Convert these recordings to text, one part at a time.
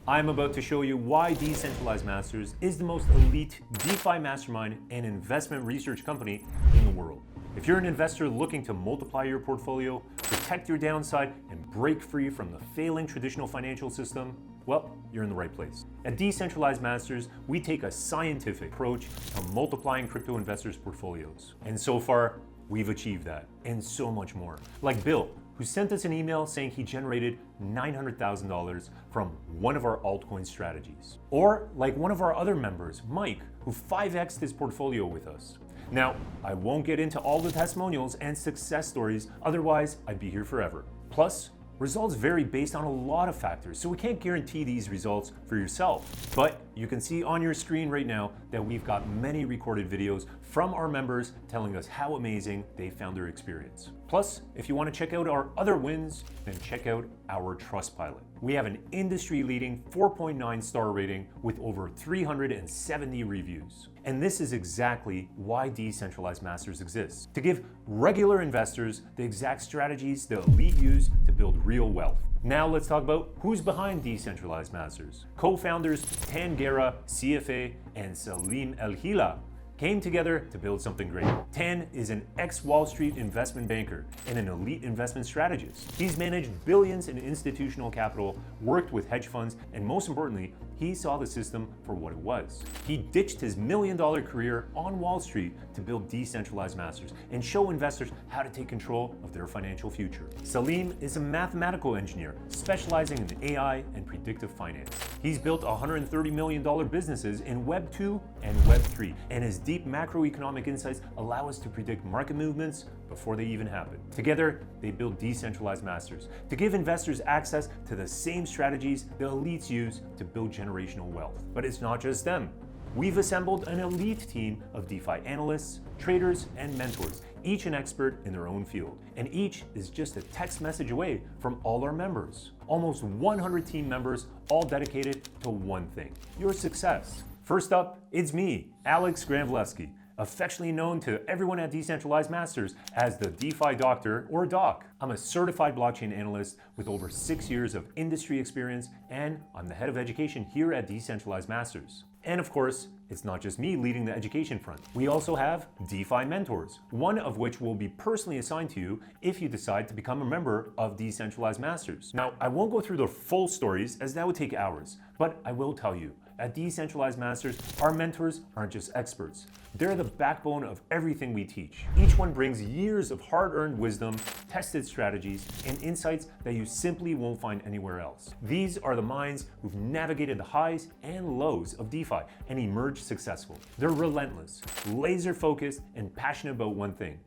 I'm about to show you why Decentralized Masters is the most elite DeFi mastermind and investment research company in the world. If you're an investor looking to multiply your portfolio, protect your downside, and break free from the failing traditional financial system, well, you're in the right place. At Decentralized Masters, we take a scientific approach to multiplying crypto investors' portfolios. And so far, we've achieved that, and so much more. Like Bill, who sent us an email saying he generated $900,000 from one of our altcoin strategies. Or like one of our other members, Mike, who 5x'd his portfolio with us. Now, I won't get into all the testimonials and success stories, otherwise I'd be here forever. Plus, results vary based on a lot of factors, so we can't guarantee these results for yourself. But you can see on your screen right now that we've got many recorded videos from our members telling us how amazing they found their experience. Plus, if you want to check out our other wins, then check out our Trustpilot. We have an industry-leading 4.9 star rating with over 370 reviews. And this is exactly why Decentralized Masters exists, to give regular investors the exact strategies the elite use to build real wealth. Now let's talk about who's behind Decentralized Masters. Co-founders Tan Guerra, CFA, and Salim El-Hila came together to build something great. Tan is an ex-Wall Street investment banker and an elite investment strategist. He's managed billions in institutional capital, worked with hedge funds, and most importantly, he saw the system for what it was. He ditched his $1 million career on Wall Street to build Decentralized Masters and show investors how to take control of their financial future. Salim is a mathematical engineer specializing in AI and predictive finance. He's built $130 million businesses in Web 2 and Web 3, and his deep macroeconomic insights allow us to predict market movements before they even happen. Together, they build Decentralized Masters to give investors access to the same strategies the elites use to build generational wealth. But it's not just them. We've assembled an elite team of DeFi analysts, traders, and mentors, each an expert in their own field. And each is just a text message away from all our members. Almost 100 team members, all dedicated to one thing: your success. First up, it's me, Alex Granvleski, affectionately known to everyone at Decentralized Masters as the DeFi Doctor, or Doc. I'm a certified blockchain analyst with over 6 years of industry experience, and I'm the head of education here at Decentralized Masters. And of course, it's not just me leading the education front. We also have DeFi mentors, one of which will be personally assigned to you if you decide to become a member of Decentralized Masters. Now, I won't go through the full stories as that would take hours, but I will tell you, at Decentralized Masters, our mentors aren't just experts. They're the backbone of everything we teach. Each one brings years of hard-earned wisdom, tested strategies, and insights that you simply won't find anywhere else. These are the minds who've navigated the highs and lows of DeFi and emerged successful. They're relentless, laser-focused, and passionate about one thing: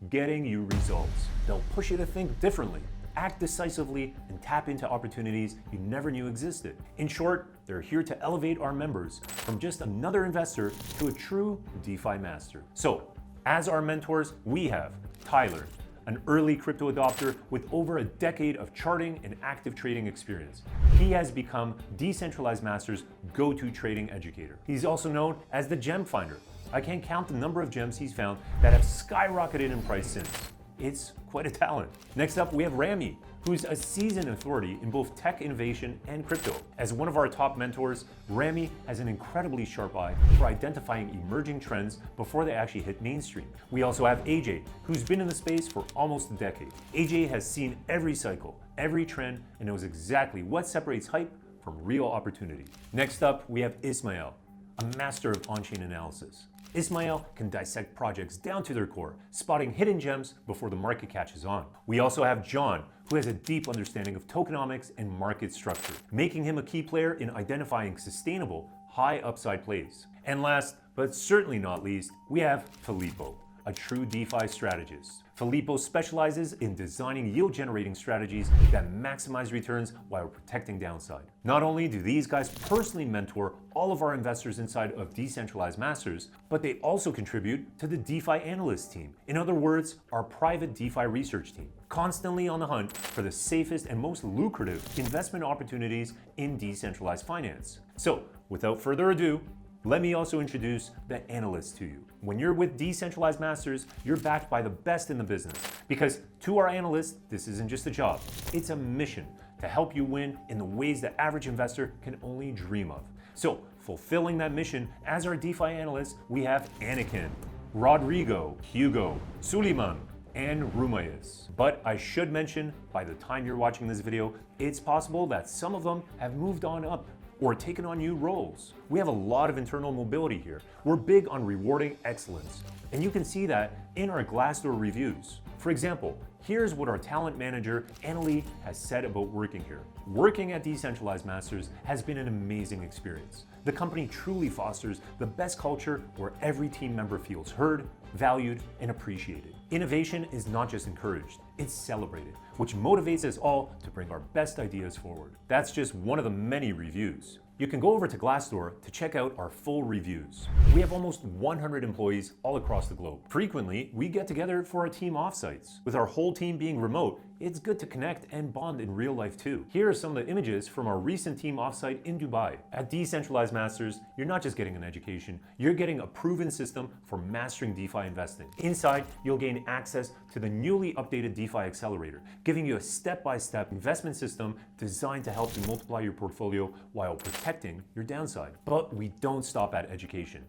getting you results. They'll push you to think differently, act decisively, and tap into opportunities you never knew existed. In short, they're here to elevate our members from just another investor to a true DeFi master. So, as our mentors, we have Tyler, an early crypto adopter with over a decade of charting and active trading experience. He has become Decentralized Masters' go-to trading educator. He's also known as the Gem Finder. I can't count the number of gems he's found that have skyrocketed in price since. It's quite a talent. Next up, we have Rami, who's a seasoned authority in both tech innovation and crypto. As one of our top mentors, Rami has an incredibly sharp eye for identifying emerging trends before they actually hit mainstream. We also have AJ, who's been in the space for almost a decade. AJ has seen every cycle, every trend, and knows exactly what separates hype from real opportunity. Next up, we have Ismail, a master of on-chain analysis. Ismail can dissect projects down to their core, spotting hidden gems before the market catches on. We also have John, who has a deep understanding of tokenomics and market structure, making him a key player in identifying sustainable, high upside plays. And last, but certainly not least, we have Filippo, a true DeFi strategist. Filippo specializes in designing yield-generating strategies that maximize returns while protecting downside. Not only do these guys personally mentor all of our investors inside of Decentralized Masters, but they also contribute to the DeFi analyst team. In other words, our private DeFi research team, constantly on the hunt for the safest and most lucrative investment opportunities in decentralized finance. So, without further ado, let me also introduce the analyst to you. When you're with Decentralized Masters, you're backed by the best in the business. Because to our analysts, this isn't just a job, it's a mission to help you win in the ways the average investor can only dream of. So, fulfilling that mission as our DeFi analysts, we have Anakin, Rodrigo, Hugo, Suleiman, and Rumayus. But I should mention, by the time you're watching this video, it's possible that some of them have moved on up or taken on new roles. We have a lot of internal mobility here. We're big on rewarding excellence, and you can see that in our Glassdoor reviews. For example, here's what our talent manager, Annalie, has said about working here. Working at Decentralized Masters has been an amazing experience. The company truly fosters the best culture where every team member feels heard, valued, and appreciated. Innovation is not just encouraged, it's celebrated, which motivates us all to bring our best ideas forward. That's just one of the many reviews. You can go over to Glassdoor to check out our full reviews. We have almost 100 employees all across the globe. Frequently, we get together for our team offsites. With our whole team being remote, it's good to connect and bond in real life too. Here are some of the images from our recent team offsite in Dubai. At Decentralized Masters, you're not just getting an education, you're getting a proven system for mastering DeFi investing. Inside, you'll gain access to the newly updated DeFi Accelerator, giving you a step-by-step investment system designed to help you multiply your portfolio while protecting your downside. But we don't stop at education.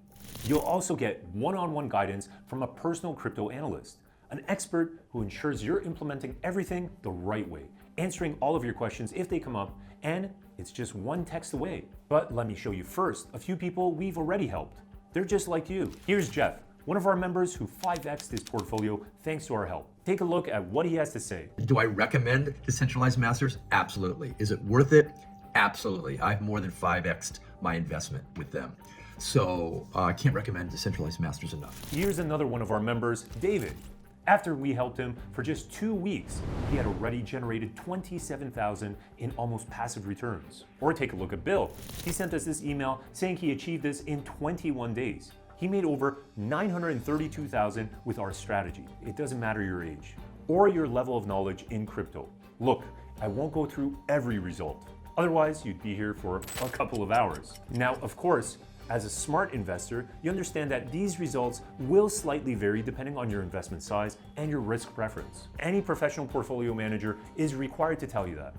You'll also get one-on-one guidance from a personal crypto analyst, an expert who ensures you're implementing everything the right way, answering all of your questions if they come up, and it's just one text away. But let me show you first a few people we've already helped. They're just like you. Here's Jeff, one of our members who 5x'd his portfolio thanks to our help. Take a look at what he has to say. Do I recommend Decentralized Masters? Absolutely. Is it worth it? Absolutely. I've more than 5x'd my investment with them. So I can't recommend Decentralized Masters enough. Here's another one of our members, David. After we helped him for just 2 weeks, he had already generated $27,000 in almost passive returns. Or take a look at Bill. He sent us this email saying he achieved this in 21 days. He made over $932,000 with our strategy. It doesn't matter your age or your level of knowledge in crypto. Look, I won't go through every result. Otherwise, you'd be here for a couple of hours. Now, of course, as a smart investor, you understand that these results will slightly vary depending on your investment size and your risk preference. Any professional portfolio manager is required to tell you that.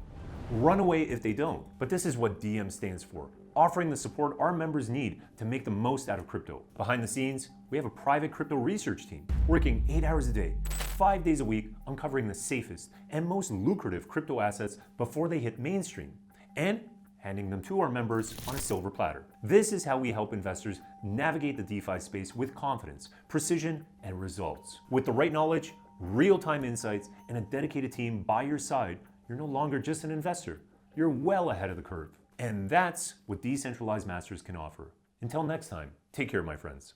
Run away if they don't. But this is what DM stands for, offering the support our members need to make the most out of crypto. Behind the scenes, we have a private crypto research team working 8 hours a day, 5 days a week, uncovering the safest and most lucrative crypto assets before they hit mainstream, and handing them to our members on a silver platter. This is how we help investors navigate the DeFi space with confidence, precision, and results. With the right knowledge, real-time insights, and a dedicated team by your side, you're no longer just an investor. You're well ahead of the curve. And that's what Decentralized Masters can offer. Until next time, take care, my friends.